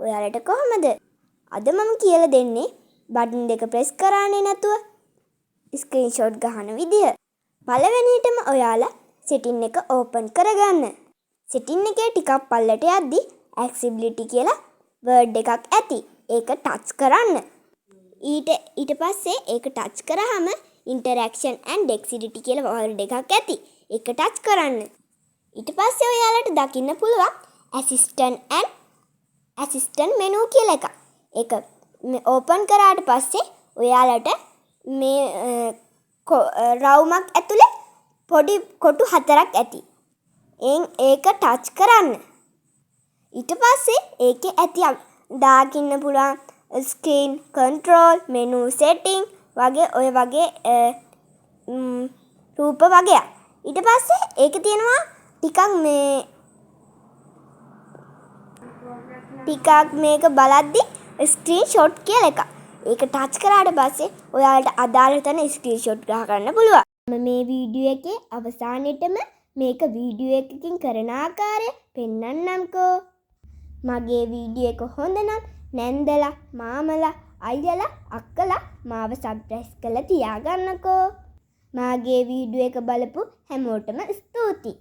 ඔයාලට කොහොමද? අද මම කියලා දෙන්නේ බටන් දෙක ප්‍රෙස් කරන්නේ නැතුව ස්ක්‍රීන්ෂොට් ගන්න විදිය. පළවෙනියටම ඔයාලා setting එක open කරගන්න. setting එකේ ටිකක් පල්ලට යද්දි accessibility කියලා word එකක් ඇති. ඒක touch කරන්න. ඊට පස්සේ ඒක touch කරාම interaction and dexterity කියලා word එකක් ඇති. ඒක touch කරන්න. ඊට පස්සේ ඔයාලට දකින්න පුළුවන් assistant menu කියලා එකක්. ඒක open කරාට පස්සේ ඔයාලට මේ රවුමක් ඇතුලේ පොඩි කොටු 4ක් ඇති. ඒක touch කරන්න. ඊට පස්සේ ඒකේ ඇති දාකින්න පුළුවන් screen control menu setting වගේ ඔය වගේ රූප වගේක්. ඊට පස්සේ ඒක තියෙනවා ටිකක් මේක බලද්දි ස්ක්‍රීන්ෂොට් කියලා එකක්. ඒක ටච් කරාට පස්සේ ඔයාලට අදාළ තැන ස්ක්‍රීන්ෂොට් ගහ ගන්න පුළුවන්. මේ වීඩියෝ එකේ අවසානෙටම මේක වීඩියෝ එකකින් කරන ආකාරය පෙන්වන්නම්කෝ. මගේ වීඩියෝ එක හොඳ නම් නැන්දලා මාමලා අයියලා අක්කලා මාව සබ්ස්ක්‍රයිබ් කරලා තියාගන්නකෝ. මාගේ වීඩියෝ එක බලපු හැමෝටම ස්තුතියි.